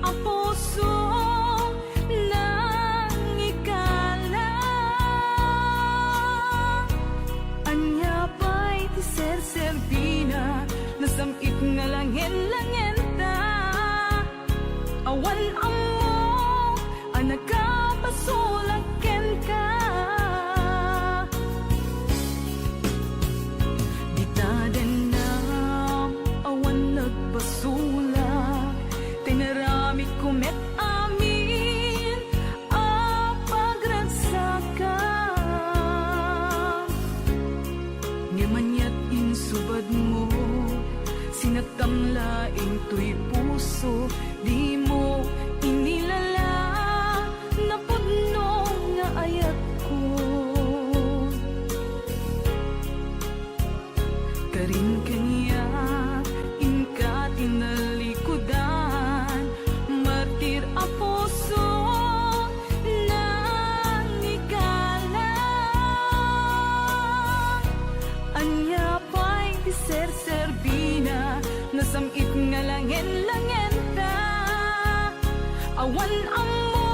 ang puso nang ikalang. Anya pa'y ti serserbina, nasamit nga langin-langenta. Awan amo, ang nagkapasulaken ka. Ditaden na, awan nagpasulak, tinaramit kumet amin ang pagragsakan. Ngimanyat insubad mo, sinagtamlaing tuy puso, di mo inilala na pudno nga ayat ko. Karin kanya inka tinalikudan, martir a puso nang ikalang. Anya pa'y di serserbina, nasamit nga langin-langenta. Awan amo,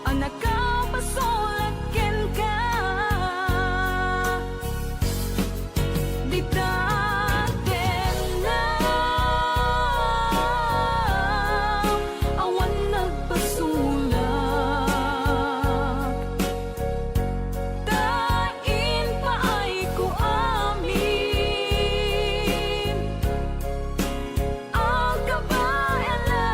ang nakapasulaken ka. Ditaden na, awan nagpasulak, tain pa ay ko amin ang kabaelan.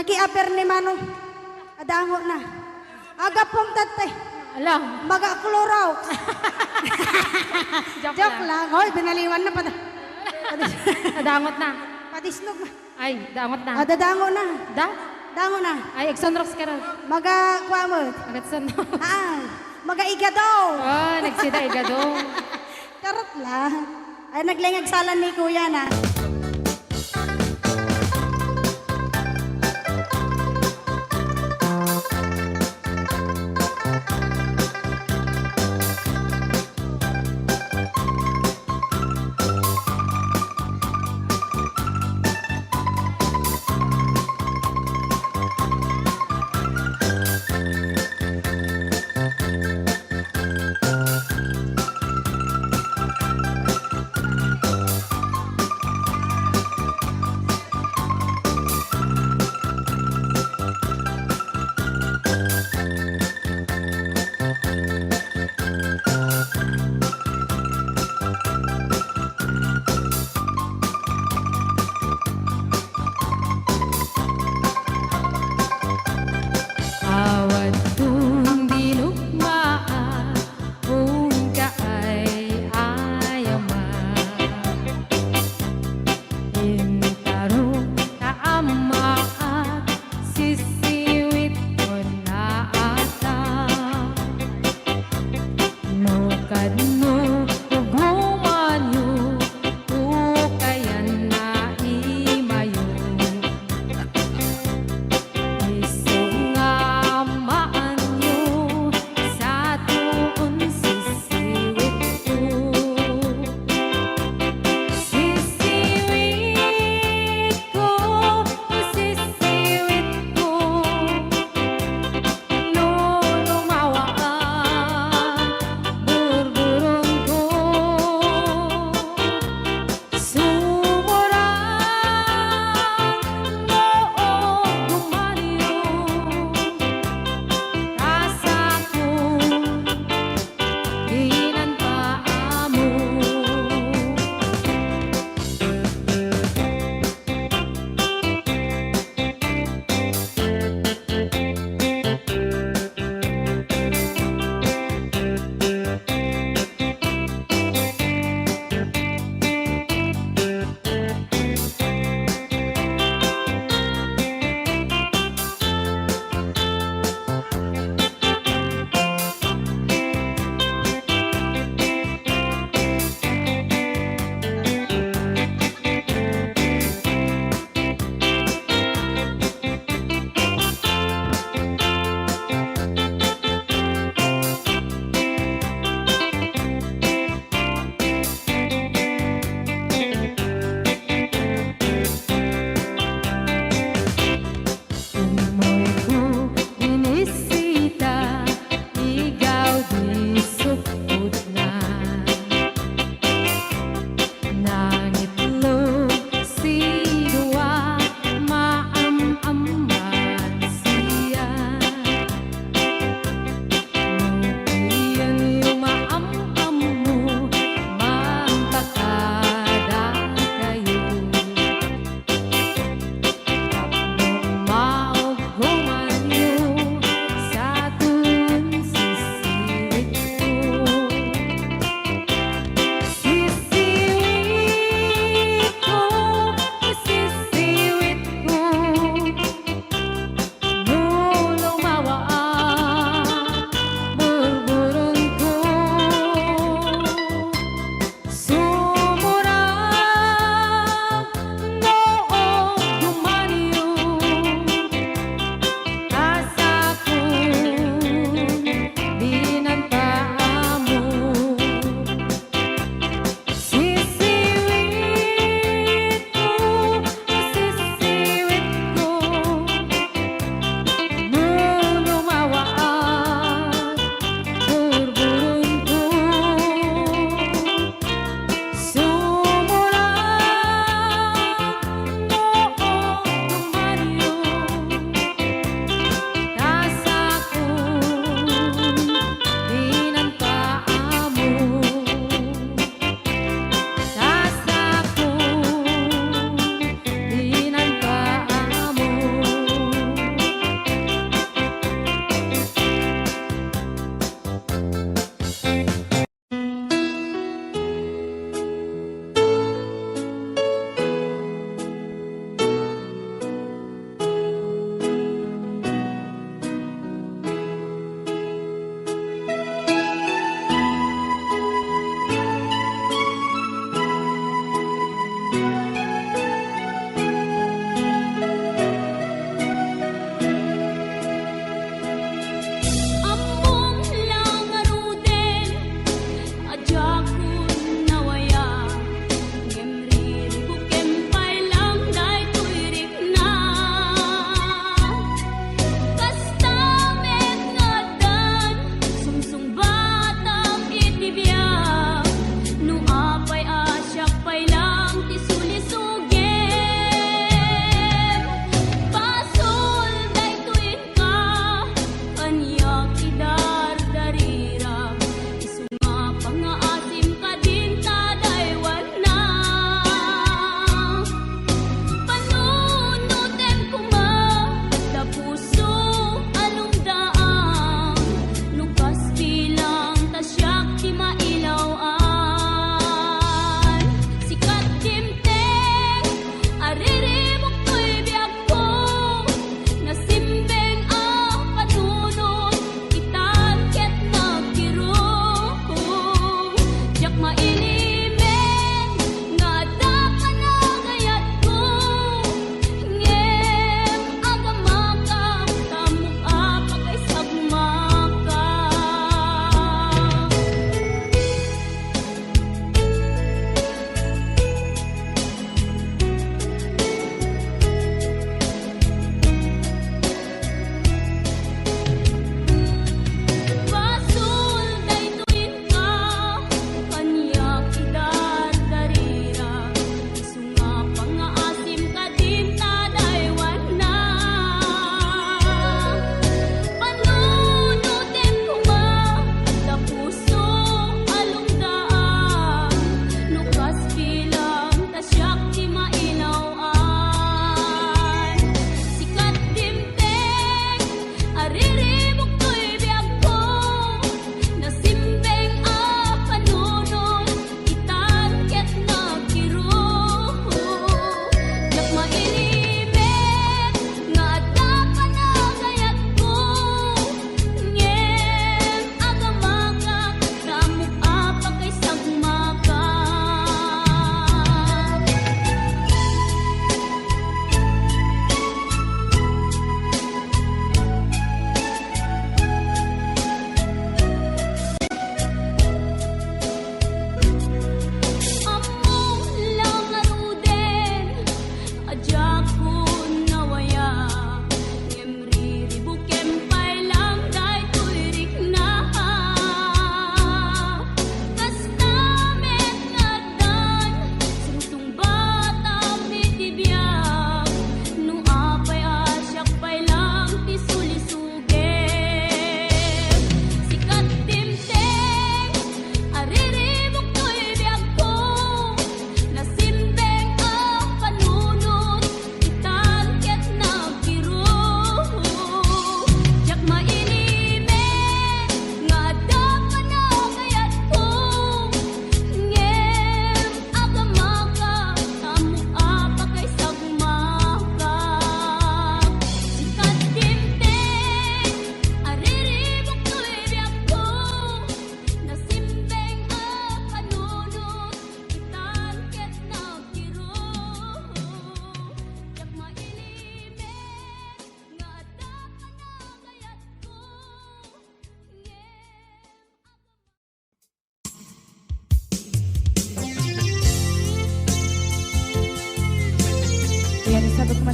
Nakiaper ni Manong. Adango na. Aga pong tate. Alam. Maga-klorow. Joke, Joke lang. Hoy, binaliwan na pa. Nadangot na. Patisnog na. Ay, dangot na. Dadango na. Da? Dango na. Ay, Exonrox ka rin. Maga-kuha mo. Agatson. Maga-igadaw. Oh, nagsida igado. Karot lang. Ay, naglingag salan ni kuya na.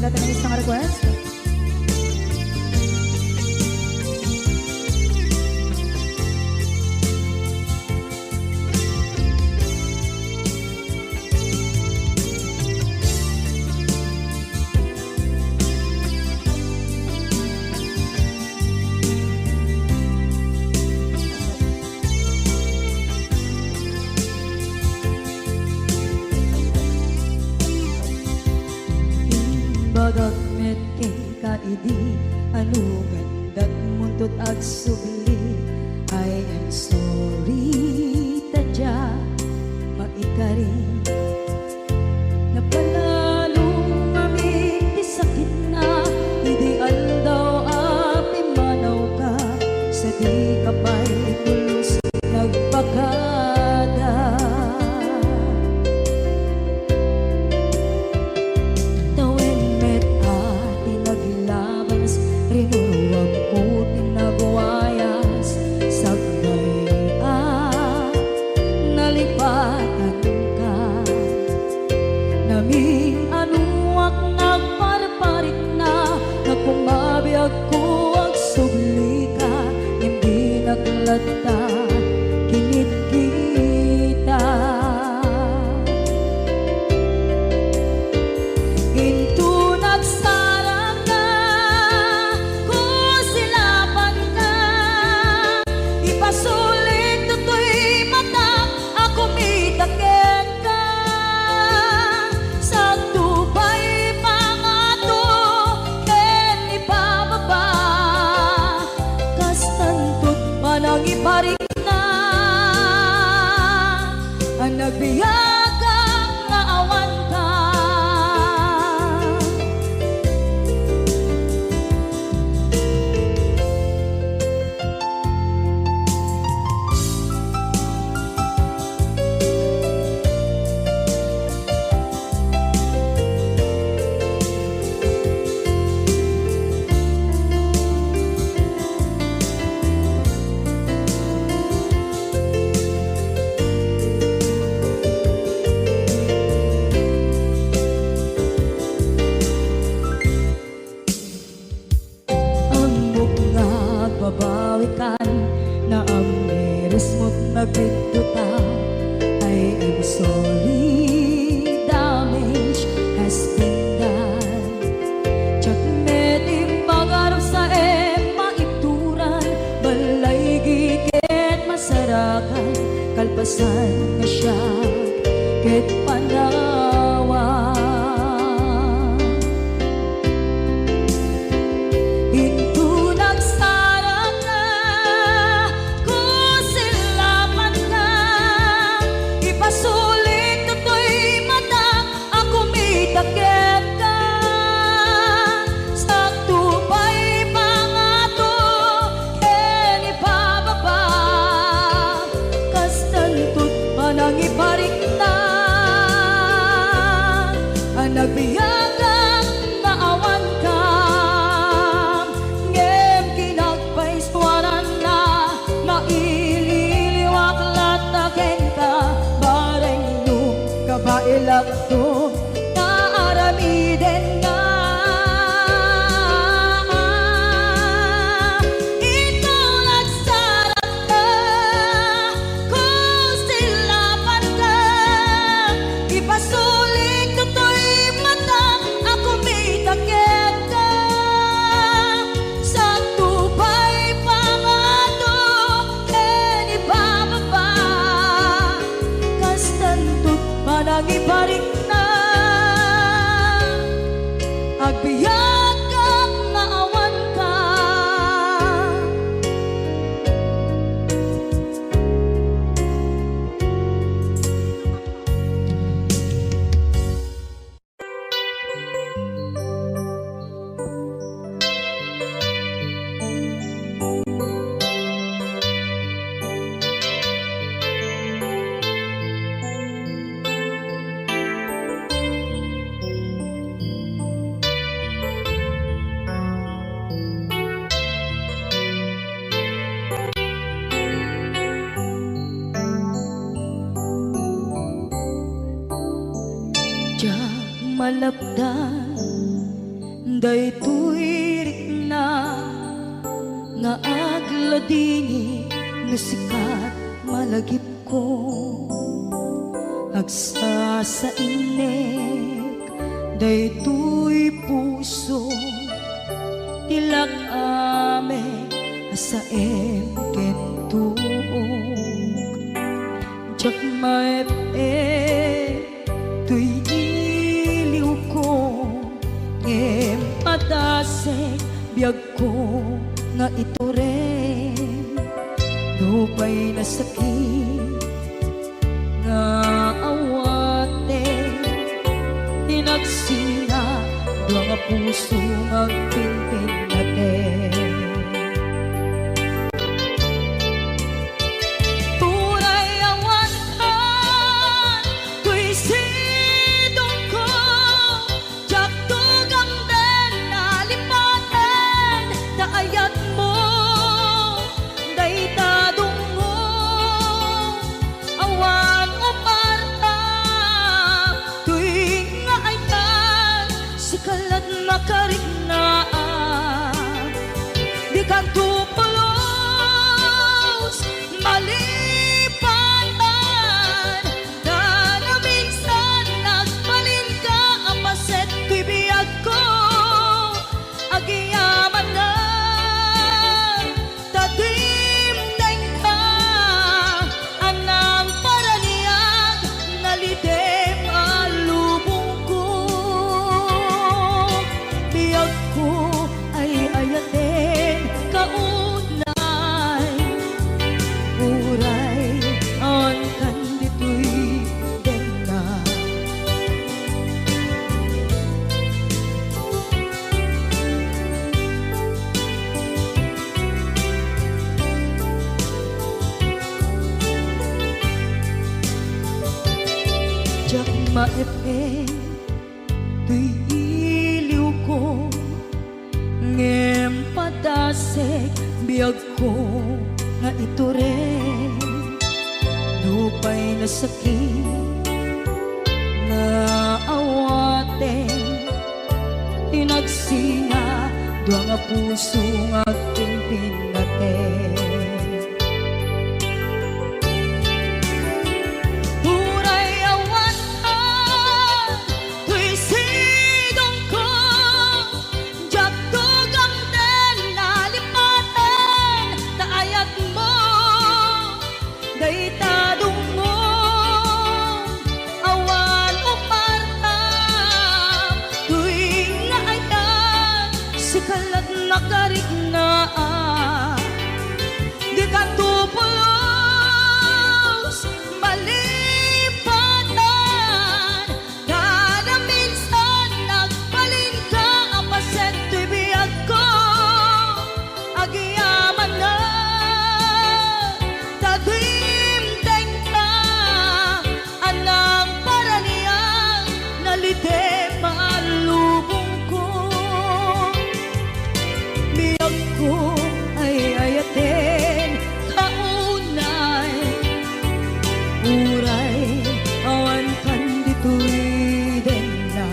natin ang isang request. Bagat met kay kaidi ano gandat muntot ag subli. I am sorry tadya maikari napanalo kami di sakit na ideal daw api manaw ka sa di kapay pulos nagpakada. Rinuruwag ko tinabuayas sagnay nalipatan ka naming anuak nagparparit na nagkumabiyag ko ang subli ka hindi naglata kinit kita into nagsarang ka sulit to'y mata ako mitakit ka sa tubay pangato ken ipababa kastantot manang iparik na ang nagbiyagang nga awan ka. Babawikan na ang miris mo't nagpituta. I am sorry, damage has been done. Tsak meting pangarap sa maituran balay gigit masarakan kalpasan na siya ket panawa. Into nagsarang ka kusilaman ka ipasulit to'y mata ako mitakit ka sa tubay pangato ken ipababa kastantot manang iparik na ang nagbiyagang naawan ka ngem kinagpaiswanan na maililiwak lataken ka bareng no kabailak to naaramiden nga ito nagsarap ka kusilapan ka ipasulit to'y mata ako mitakit ka sa tubay pangato ken ipababa kastantot manang iparik na agbiyak kang naawan ka. Diyak malapdan Daytoy rikna nga agladini nga sikat malagip ko agsa sa inek daytoy puso tilak ame sa kentuog jak maep tuy iliw ko ngem patasek biyag ko nga ito rin lupay na sakit nga awate tinagsina doa nga puso magpinpin natin puray awan ka tuy sidong ko jak tugang den nalipaten kaayat mo daytadong mo awan umarta tuy nga ayan sikalat makarignaang di kan tupulos malipatan na minsan nagbalin ka ang paset tuy biyag ko agiyaman na tatimdeng ka anang paraniyag nalidem alubong ko biyag ko ay ayatin kaunay uray ang kandito'y denga jak maepe tuy iliw ko ngem padasek biyag ko nga ito rin lupay na sakit na awate tinagsinga doa nga puso nga pimpin natin Huray awan ka, tuy sidong ko, jak tugang den nalipaten, kaayat mo, daytadong mo, awan umarta, tuy nga ayan, sikalat nakarignaang, di ka tupulos malipatan kada minsan nagbalin ka ang paset tuy biyag ko agiyaman na tatimdeng ka anang paraniyang nalite malubong ko biyag ko ay ayatin kaunay uray awan kandito'y denla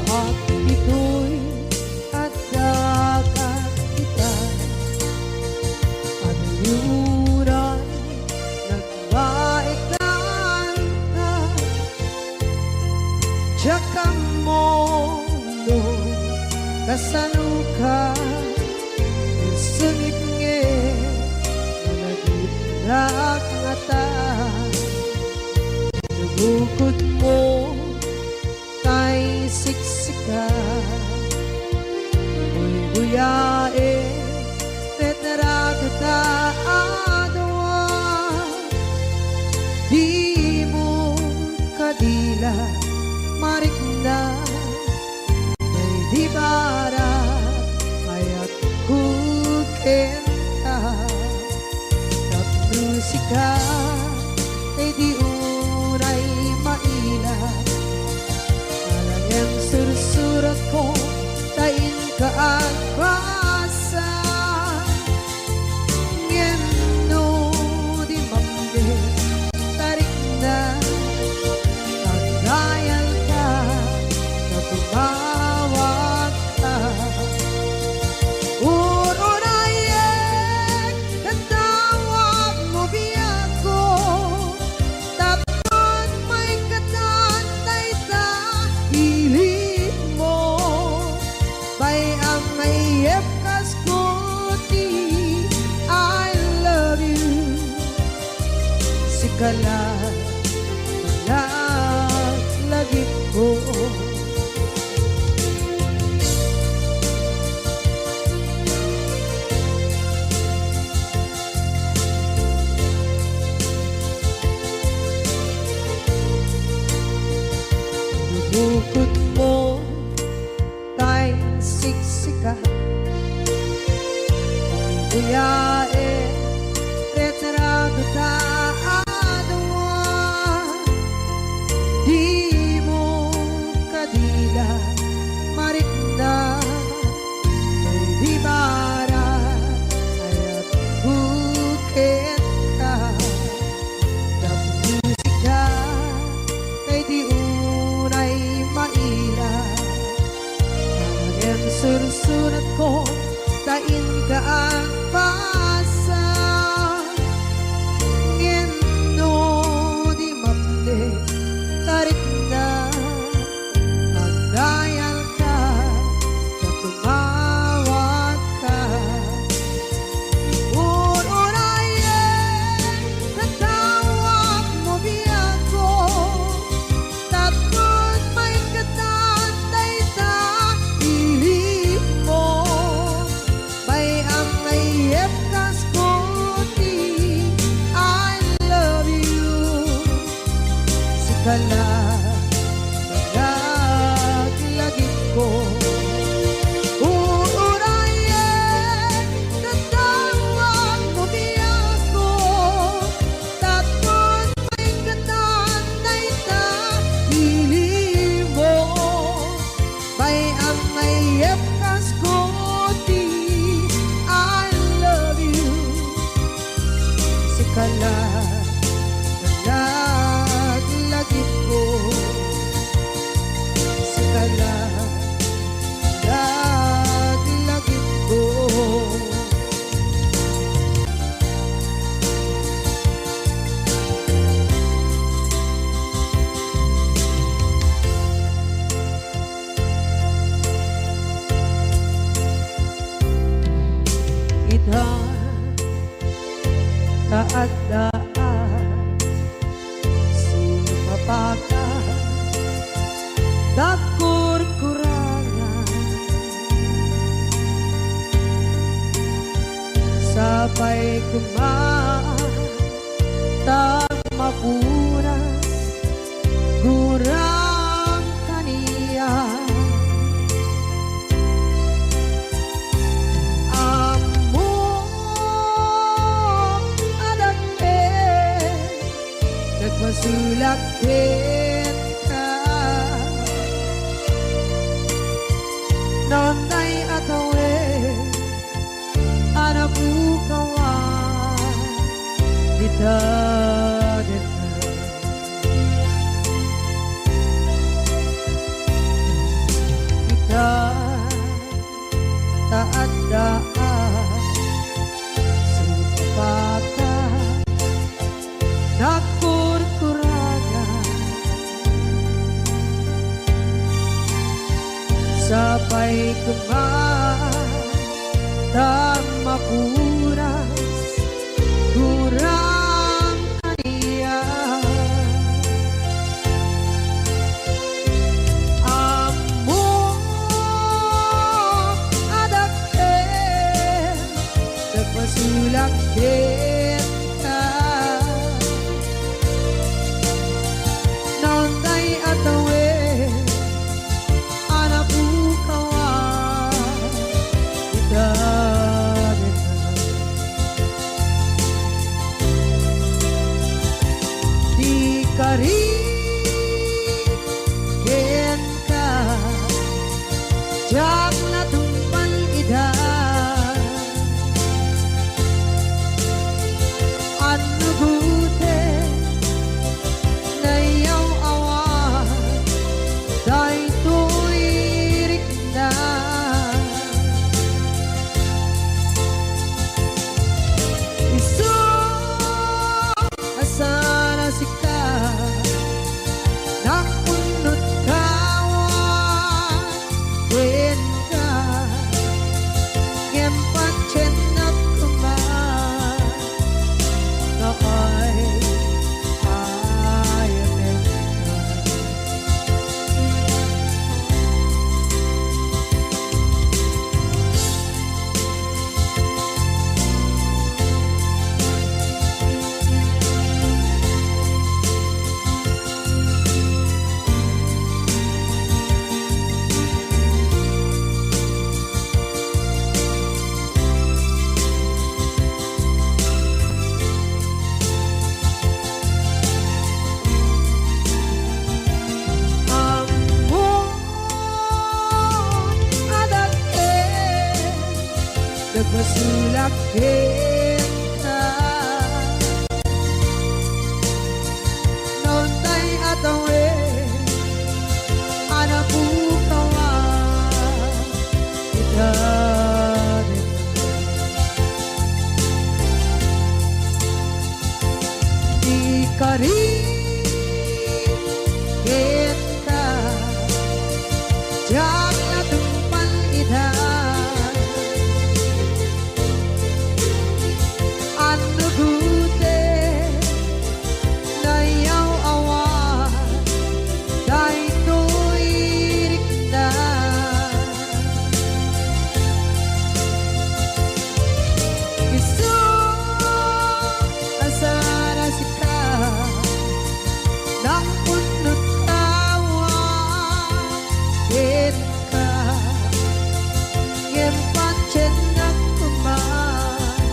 at ito'y kadagat kita at yuray nagbaikan ka jakang mono kasanuka sungit nge nagitnak ngata nabukod mo kay siksika Uy buyae tetragta adwa kadila marikna may di bara ayat kuken ka musika ay di uray maila alam yang sursurat ko tain ka ang basa ngeno di mamde tarik na kagayal ka na tumawag ka urunayek katawag mo biyako tapon may katantay ta hilig mo bay ang mayep kaskuti I love you sikala lagip ko bukod mo tay siksika buyae retrado ta adwa di mo kadila marikna may di bara ayat bukit ka ng musika kay di unay maila ang sursurat ko tain ka ang pasa ngeno di mamde tarik na ang dayal ka na tumawag ka ururayen natawag mo biyako tapos may katantay ta hilig mo bay ang mayep kaskuti I love you sikala naglagit ko uurayen katawag mo biyako tapos may katantay ta hilig mo bay ang mayep kaskuti I love you sikala naglagit ko sikala naglagit ko Idhan kaadaan sumapaka dakur-kurangan sabay kumaan tag mapunas gurang kaniya masulakit ka nonday atawe anapukawan kita kita taadaan sumapaka nakur-kurangan sabay kumaan dan mapunas kurang kaniya amo adake nagpasulak kita nonday Kasulak kita noon tay atawe anak bukawa kita di kari kita jangan tumpan ida ano gute na yaw awa dahil tuirik na isu asara sika ng punot tawa ka ngem pancen ng kuman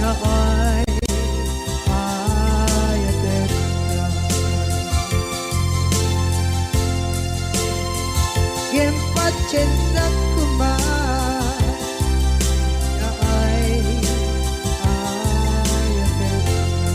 na ay ayatet ka ngem pancen ng kuman na ay ayatet ka.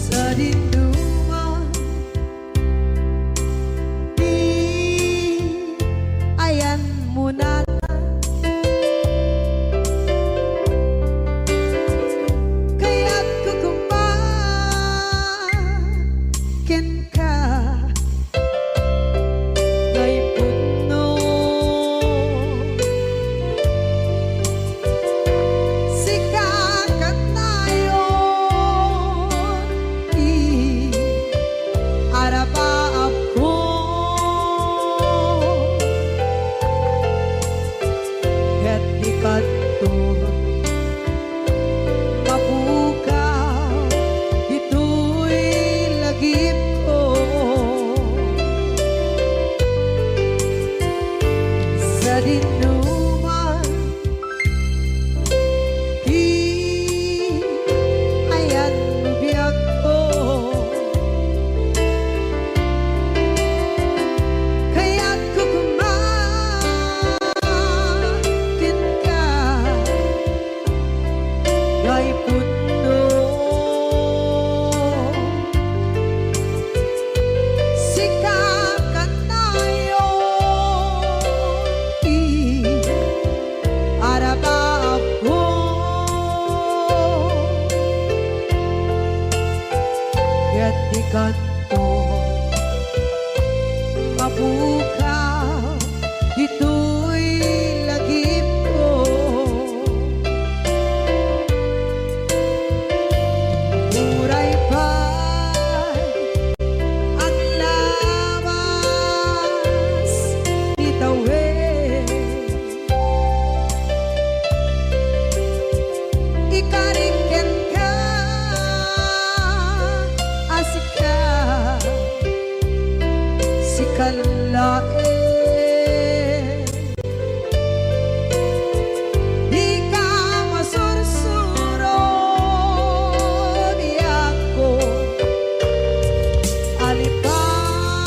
Sa dinduman di ayan mo na kaya't kukumakin ka ngay puno sikakat tayo arapa ako ket di kadto mapukaw dito'y lagip ko sa dinuman di ayan biyak ko kaya't kukumakin ka ngay puno sikakat tayo araba ako ket di kadto mapukaw dito'y lagip ko muray pa'y ang labas itawe ikariken ka asika sikalae di ka masursuro di ako alipate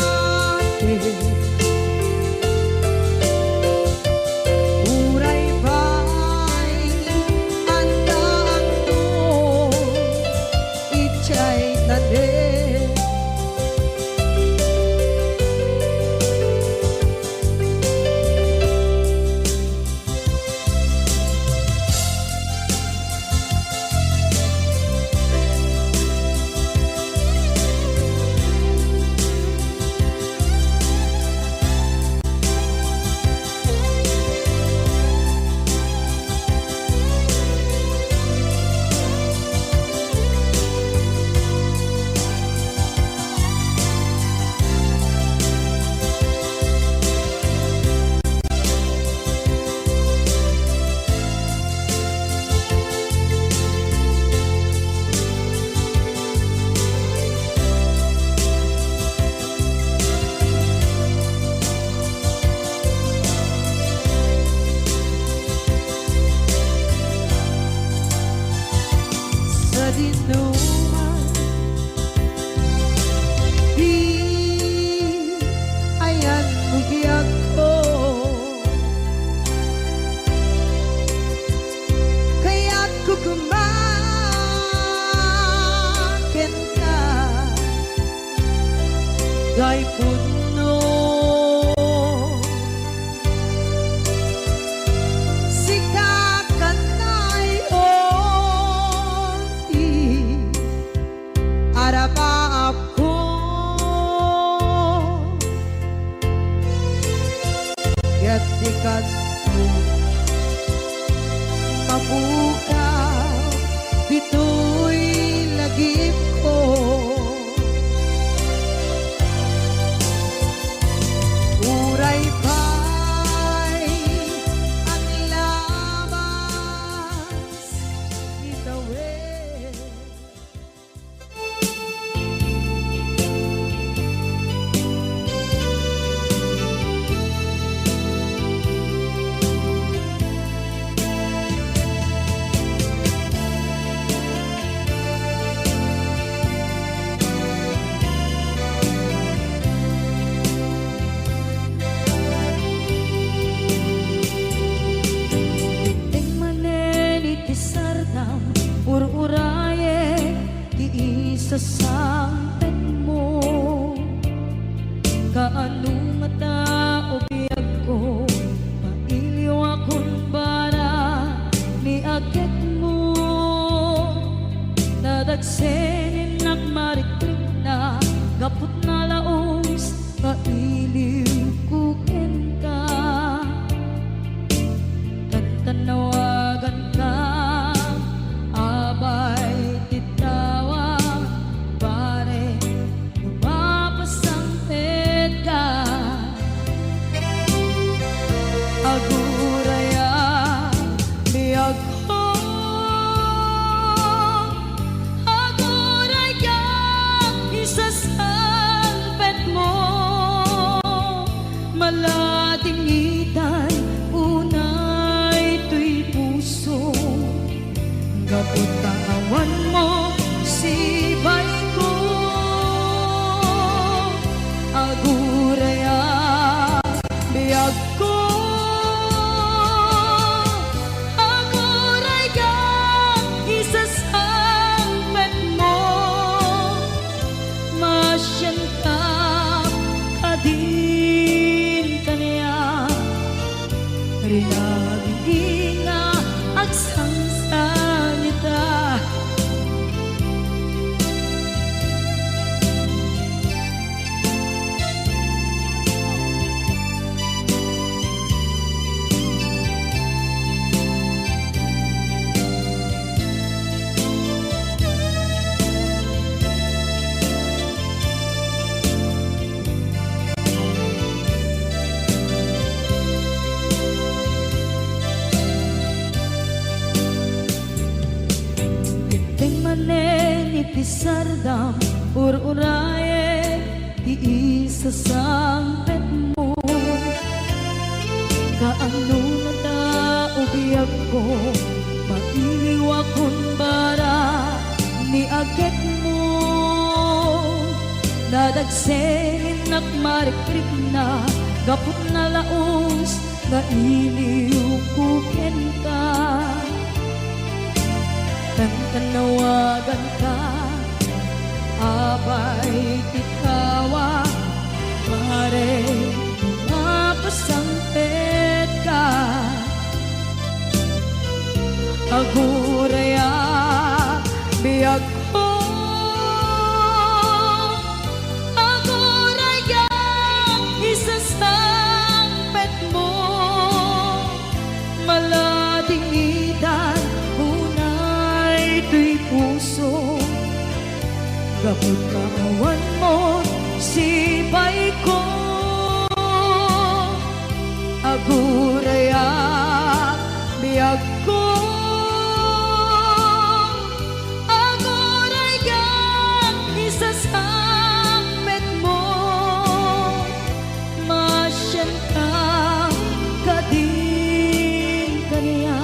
muray pa'y andaan ko ichay tade dinuman di ayan bugyak ko kaya't kukumakin ka gay puno ako kaya't ikat mo mabukaw dito'y lagip ko uray pa'y ang labas itawid. Ur-uraye di isa sampet mo kaano nga tao biyag ko mailiw akong bara ni agit mo nadagsenin nagmarikrik na gapot na laos mailiw kukin ka tanawagan ka abay titawa pare lumapasangpet ka aguraya biyag ko aguraya isasangpet mo maladingitan unay tuy puso kaputawan mo sibay ko aguraya biyag ko aguraya isasangpet mo masyan ka kadin kaniya rinaging nga agsangsan nita Pisardam ur-uraye di isa sampet mo kaano na tao biyag ko mailiw akong bara ni agit mo nadagsenin nagmarikrik na gapot na laos na iliw kukin ka tanawagan ka abay tikawa pare mapasangpet ka aguraya biyag ko aguraya isasangpet mo maladingitan unay tuy puso gapot kawan mo sibay ko aguraya biyag ko aguraya isasangpet mo masyan ka kadin kaniya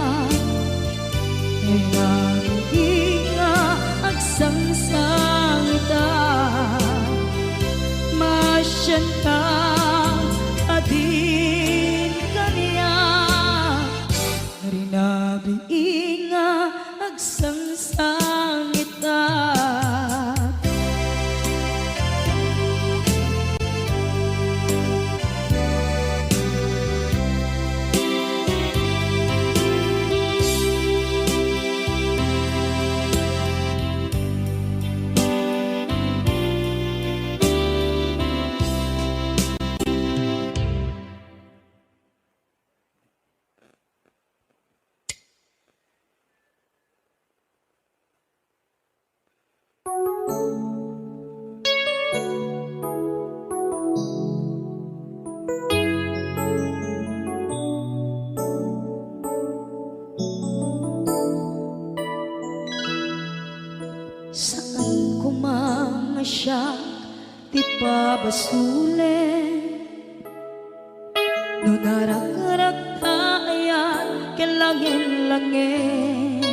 naging siya ti pabasulen. No narak-rak tayan kelangin-langin,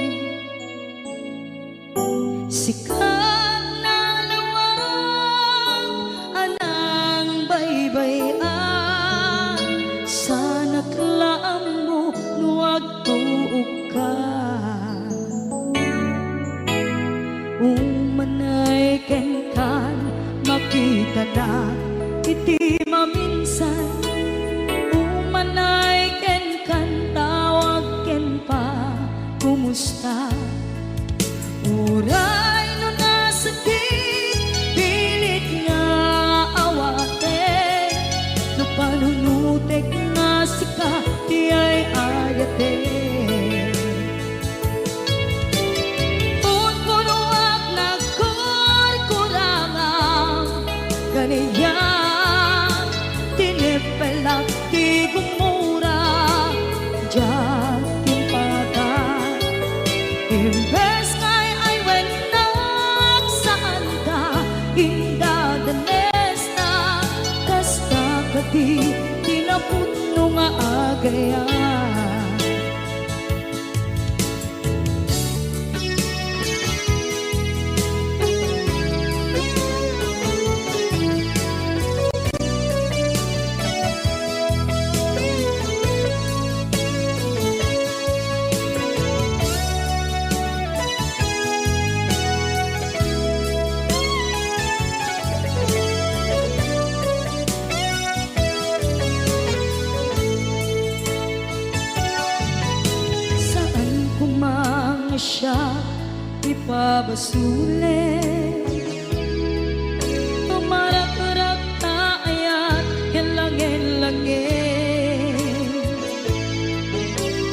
sikat na lawag anang baybayan. Sana klaam mo nuwag tuog ka, umanay ken kan makita na iti maminsan. Umanay ken kan tawag ken pa kumusta. Uray no nasakit pilit nga awate, no panunutek nga sika di ay ayate. Punpunuak nagkurkurangang ganyan, tinipelak di gumura diyan timpagan. Imbes ngay ay wenak saan ka indadanes na, kasta ka di tinaputno nga agayan. Saan kumanga siya ipabasulen, tumarak-rak tayan kelangin-langin,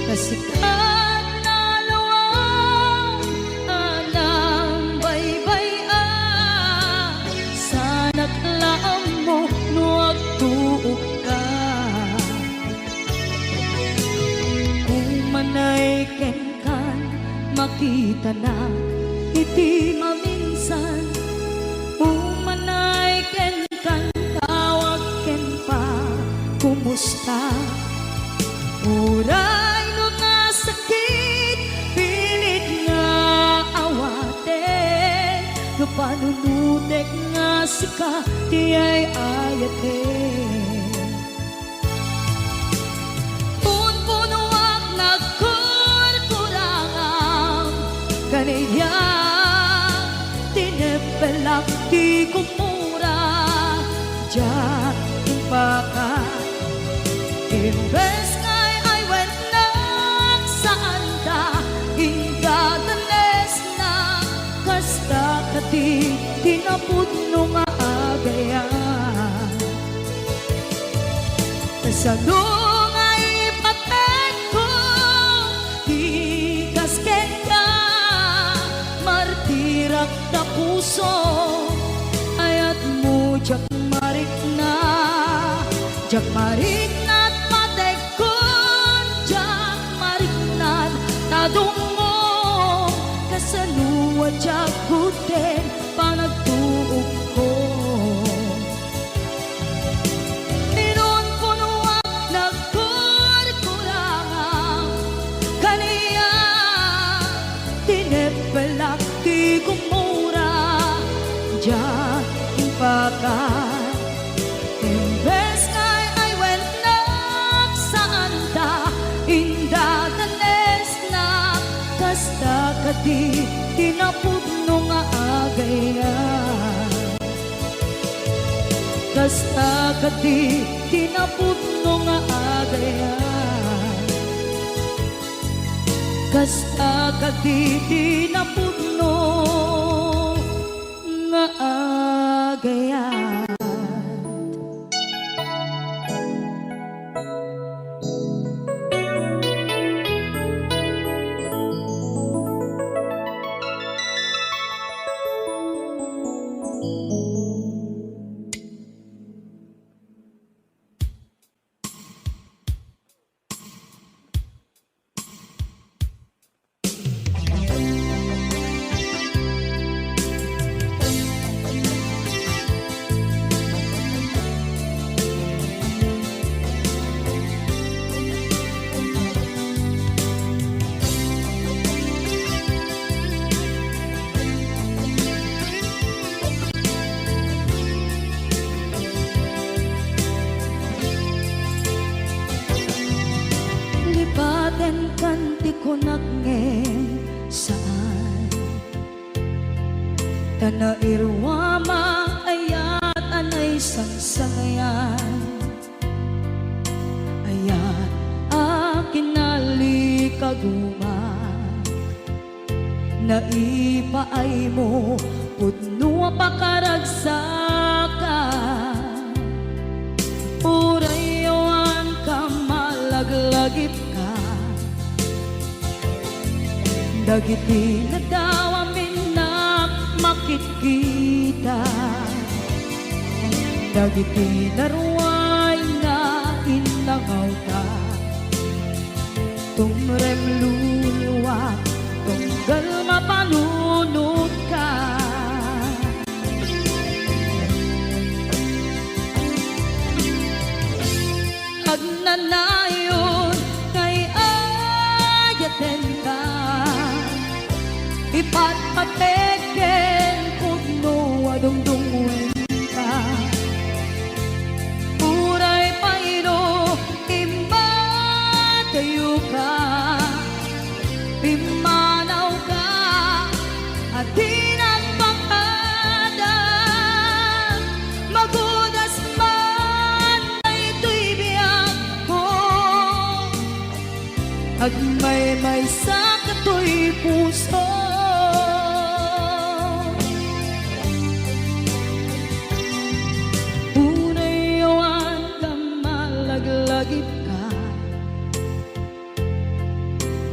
kasikat na lawang anang baybayan. Sana klaam mo nuwag tuog ka, umanay ken kan makita na iti maminsan. Umanay ken kan tawag ken pa kumusta. Uray no nasakit pilit nga awate, no panunutek nga sika di ay ayate. Punpunuak nagkurkurangang ganyan, tinipelak di kumura diyan timpakan. Imbes ngay ay wenak saan ka indadanes na, kasta ka di tinaputno nga agayan. Sano nga ipatek ko di kasken ka, martirak na puso ayat mo jak marik na. Jak marik na't matekon, jak marik na't tadungo, kasanuwa jak guten panagtuog ko. Pinunpunuak nagkurkurangang kaniya, tinipelak di gumura diyan timpakan. Imbes ngay ay wenak saan ta indadanes na, kasta ka di tinaputno nga agayan. Kasta ka di tinaputno nga agayan. Kasta ka di tinaputno nga agayan. Tanairwama ayat anay sangsangayan. Ayat akin nalikaguma. Naipaay mo pudno pakaragsaka. Urayawan ka malaglagip ka. Dagiti na daw amin na makikita. Dagiti na ruway na inangaw ta. Tumrem luluwa tunggal mapanunod ka. Agnanayon kay ayaten ka. Ipatpateken pudno adungdungwen ka. Uray pairo imatayo ka. Pimanaw ka at di nagpakada. Magudas man na ito'y biyak ko. Agmay-may sa kato'y puso. Unayawan ka malaglagip ka.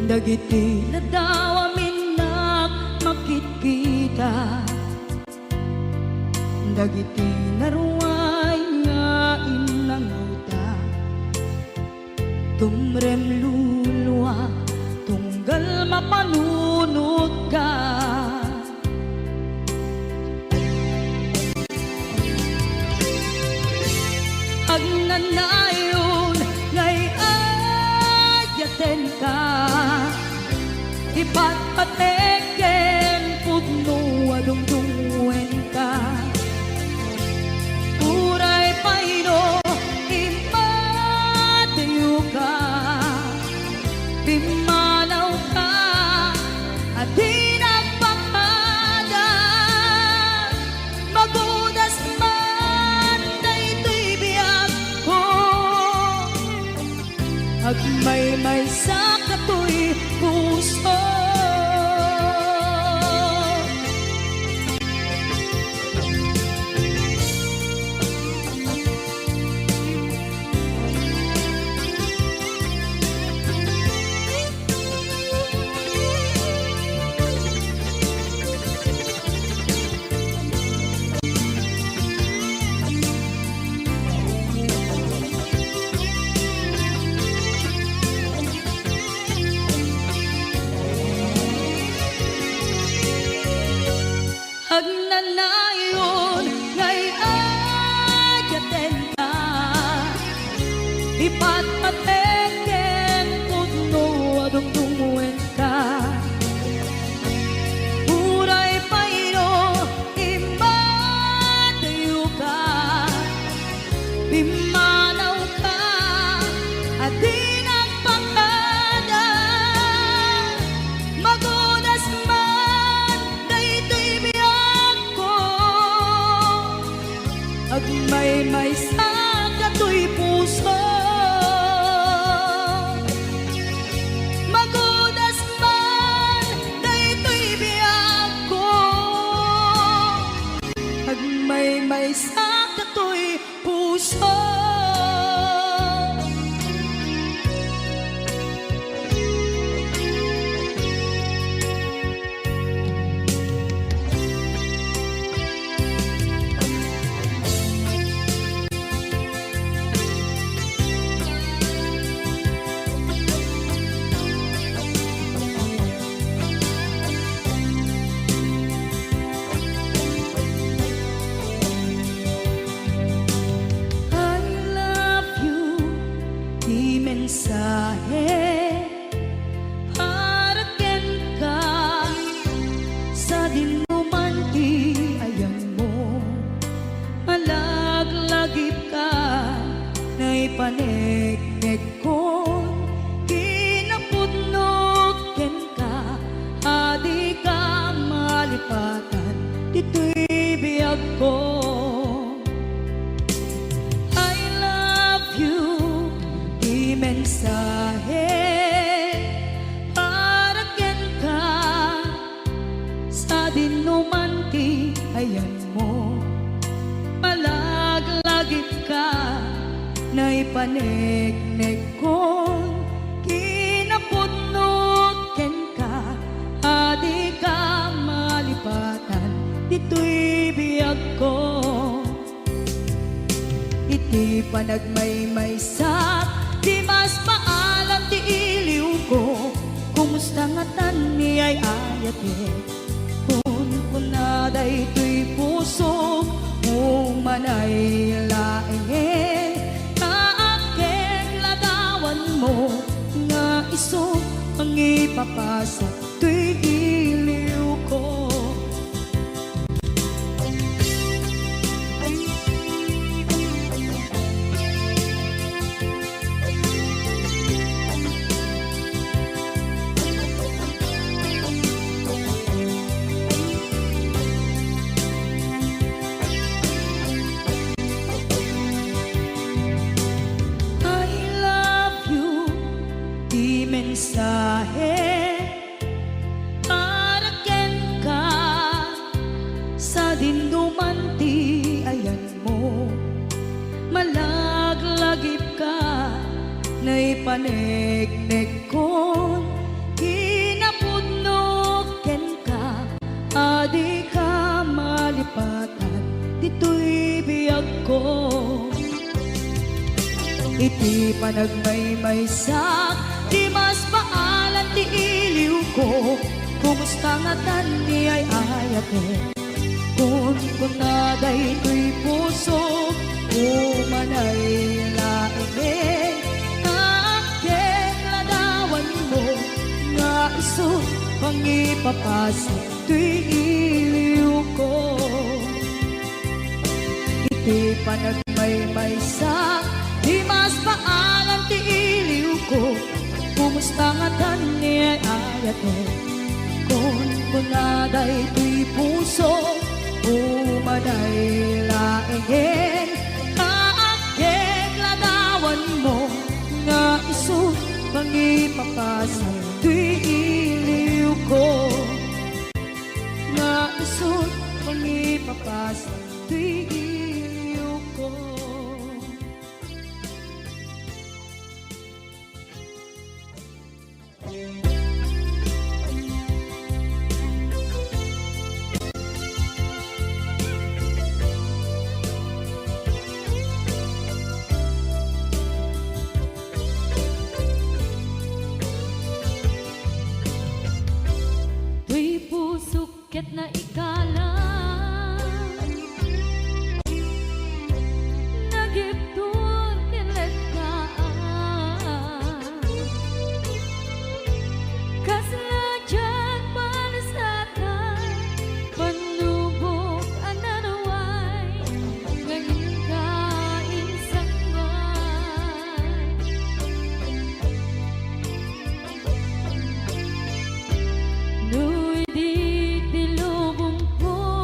Dagiti na daw amin na makikita. Dagiti na ruway nga inangaw ta. Tumrem luluwa tunggal mapanunod ka. Agnanayon ngay ayaten ka. Ipatpateken pudno adungdungwen ka. Uray paino imatayo ka. Pimanaw ka at di nagpakada. Magudas man na ito'y biyak ko. Agmay-may sa kato'y puso. Agnanayon ngay ayaten ka. Ipatpateken pudno adungdungwen ka. Uray paino imatayo ka. Pimanaw ka at di nagpakada. Magudas man na ito'y biyak ko. Agmay-may sa kato'y puso. Magudas man na ito'y biyak ko. Agmay-may sa kato'y puso. mensahe para ken ka sa dinuman ti ayan mo malaglagip ka na ipanegnek ko kinapudnot ken ka adi ka malipatan dito'y biyag ko. I love you, di mensahe para ken ka sa dinumanti ayan mo. Malaglagip ka na ipanegnek kon kinapudnot ken ka adi ka malipatan dito'y biyag ko. Iti panagmaymaysak di mas maalam ti iliw ko. Kumusta nga tan ni ay ayate kun kunaday to'y puso kung manay laeng kaakeng ladawan mo nga iso ang ipapasa to'y iliw ko. Mensahe para ken ka sa dindumanti ayan mo. Malaglagip ka na ipanegnek kon kinapudnok ken ka adi ka malipatan dito'y biyag ko. Iti panagmaymaysak di mas maalan ti iliw ko. Kumusta nga tan ni ay ayate kun kunaday to'y puso umanay laeng kaakeng ladawan mo nga iso pang ipapasa to'y iliw ko. Iti panagmaymaysak di mas maalan ti iliw ko. Kumusta nga tan ni ay ayate kun kunaday to'y puso umanay laeng kaakeng ladawan mo nga iso pang ipapasa to'y iliw ko. Nga iso pang ipapasa to'y iliw ko. Tuy pusok ket na ikala nagiptur kilet ka kaslajak palasatan panubok ananaway ngayon ka insangay Nuy di tilubong po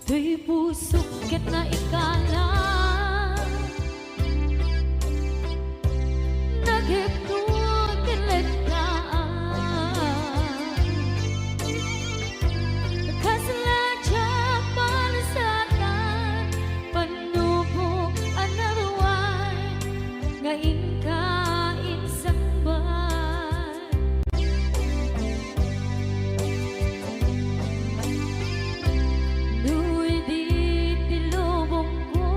Tuy pusok ket na ikala Nagiptun kilit ka Kasaladya malasatan Panubok anaruan Ngayon ka insang ban Nu'y di tilubong ko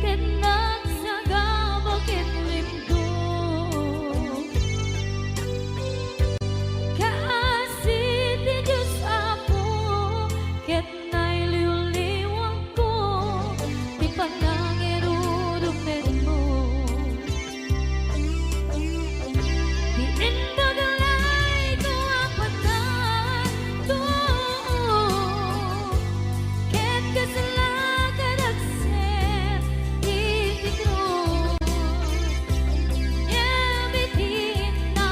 Ket nagsagabog ket limgo Kaasit ti Diyos Apo Ket nailiw-liwang ko Ti panangirurumid mo Di indagalay ko apatan to Ket kasalakan agset itikro Yabitin na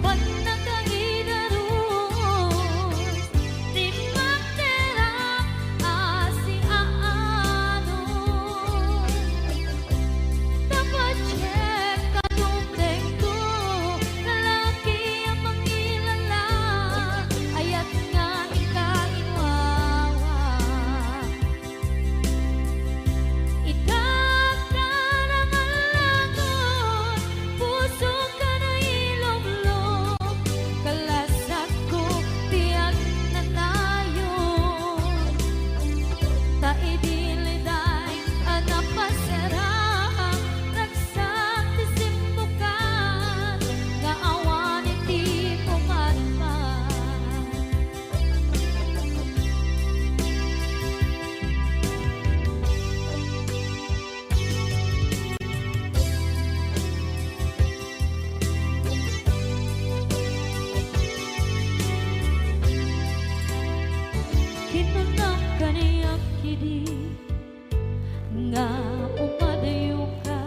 panagkahidarus Di magterang asi aano Dapat check kadumdeng ko Lalaki ang mangilala Ayat nga ikainwawa Itakdan ang alagon Puso ka na ilong-long Kalasat ko tiyak na tayo Taidiliday anapasarang Nagsaktisimbukan Nga awan iti pumatman Kinunang kaniyak kidi Nga upadayo ka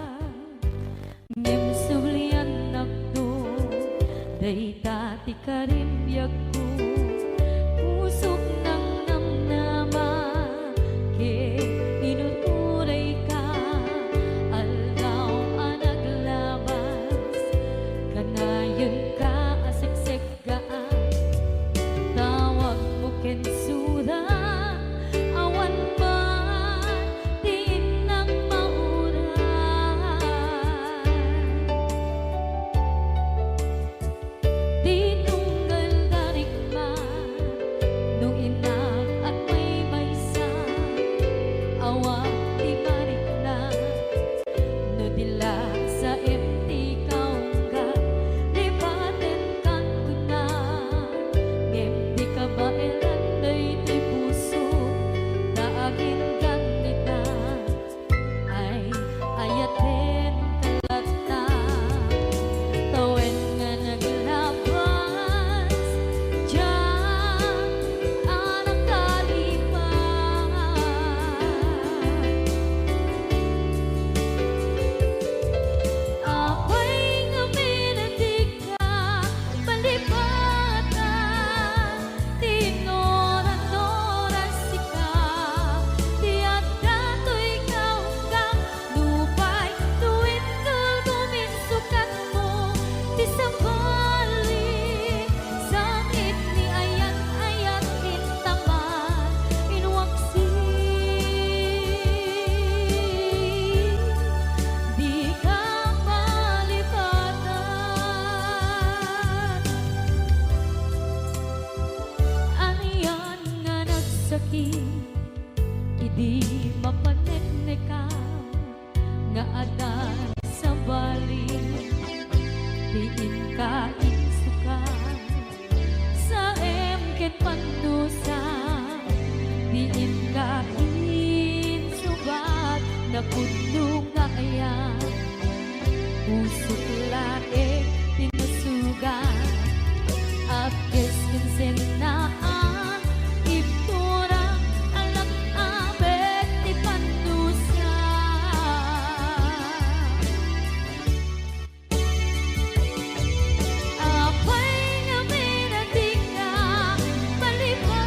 Ngem sublian nakto Dayta ti karimbyak ko Pusok ng namnama Ke inuturay ka Aldaw ang naglabas Kanayon ka asiksik gaan Tawag mo kensuda Awan man Di nang mauran Di tunggal darikman Nung inak at may maysa Awa di marikna No dila sa empty kaungga Lipaten kan kuna Ngem di ka ba elanday ti puso Daagin ganita Ay ayaten kalata Tawen nga naglabas Diyan anak kalipan Apay nga minatig ka Palipatan Tinoran-noran sika Tiyak dato'y kaunggang Lupay tuwin ka guminsukan mo Ti sabali Sakit ni ayat-ayat intaman Inwaksi Di ka malipatan Aniyan nga nagsakit Idi mapaneknekan Nga adan sa bali Diin ka insukan Sa emken pandusa Diin ka insubat Na puno nga ayan Pusok laik tinusugan At kiskinsin naan Ipturang alak abet ti pandusa Apay nga minatig ka Palipatan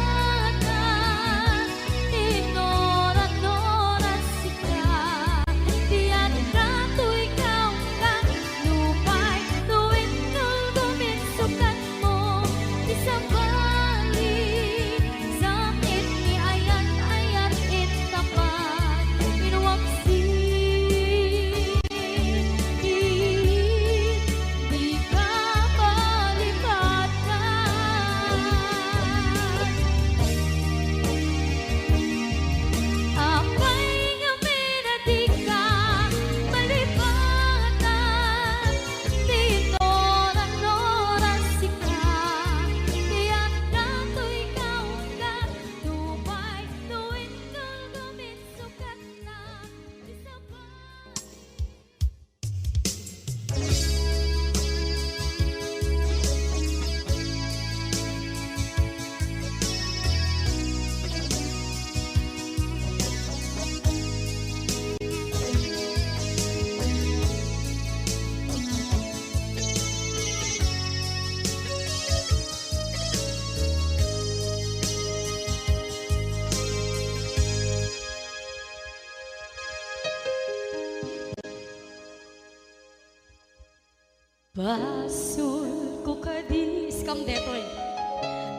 Basol ko kadis kam detoy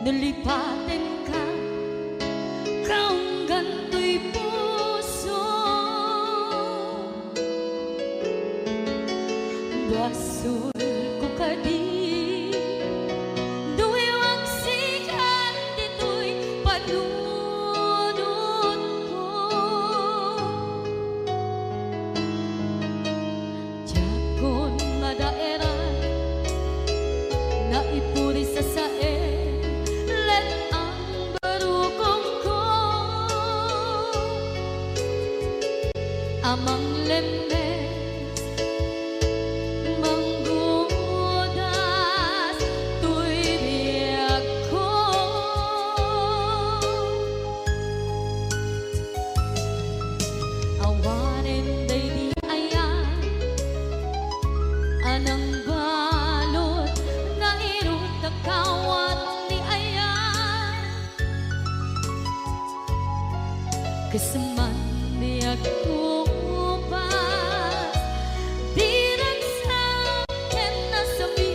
nalipatin ka kaong ganto'y puso basol ko kadis duwewang sikat dito'y panunod ko Jakon madaera naipuri sa sae let ang barukong ko amang lemes manggudas tuy biyak ko awanin day di ayan anang balot na irot na kawat ni ayan kasaman di ako pas di nagsakin na sabi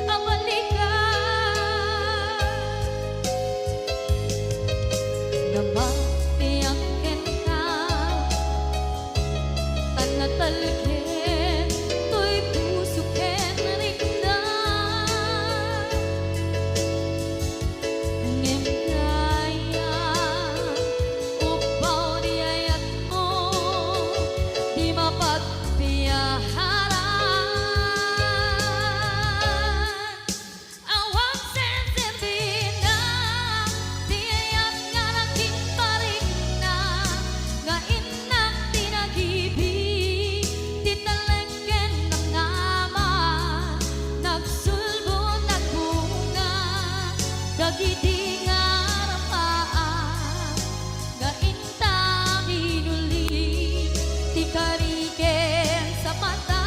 ang balikan na mapiangkin ka tanatalkin to'y puso ken rikdan ngem kaya upaw di ayat mo di mapagpiyaharan awang sensibina di ayat nga naging paring na nga inak tinagibig di talengken ng ama nagsulbo nagbunga dagiti nga rapaan nga intang inuli ti kariken sa mata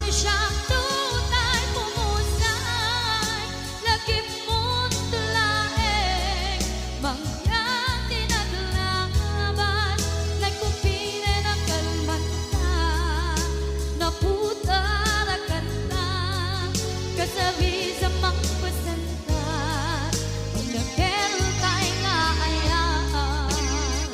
siyang tunay pumusay lagim mo't tulaeng mangyang tinaglaban nagkupine ng kalmanta naputarakan na kasabi sa magpasantan pag nagkeltay nga ayaan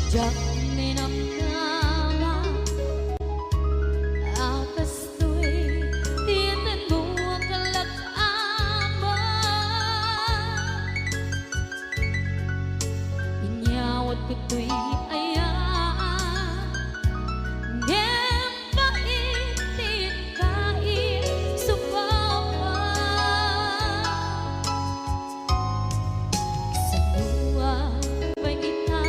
Jak ninamnama akas to'y tiyanan mo ang kalak-ama inyawat ko to'y ayaan ngem paitin kain subawa sa buwan ba'y kita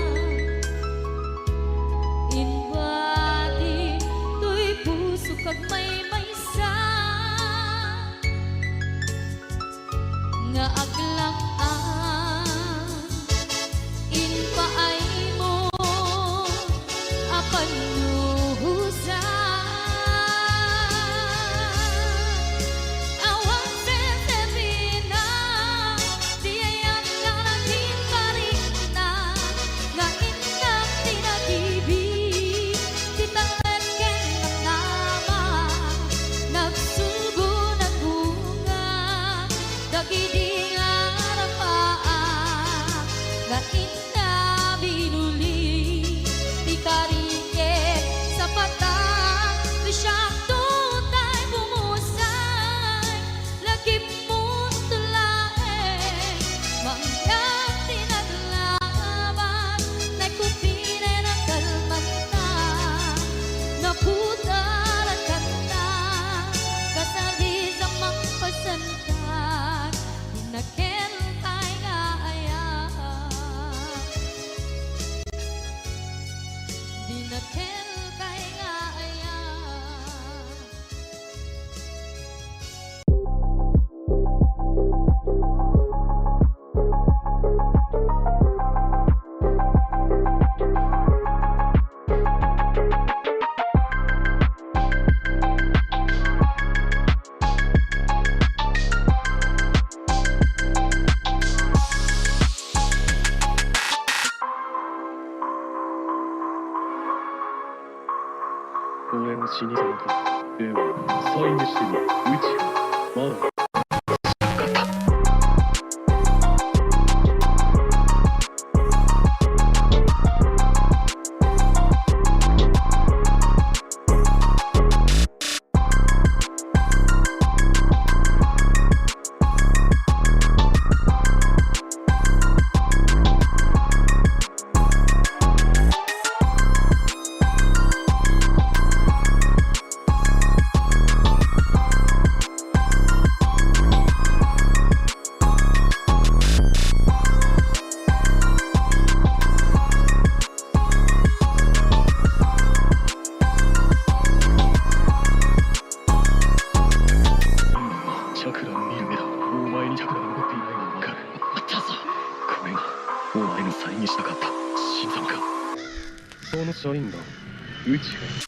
死に様か。ではサインしてみ。うちまだチャクラを見る目だ。お前にチャクラが残っていないのがわかる。あったぞ。これがお前のサインにしたかった心臓か。その社員だ。宇宙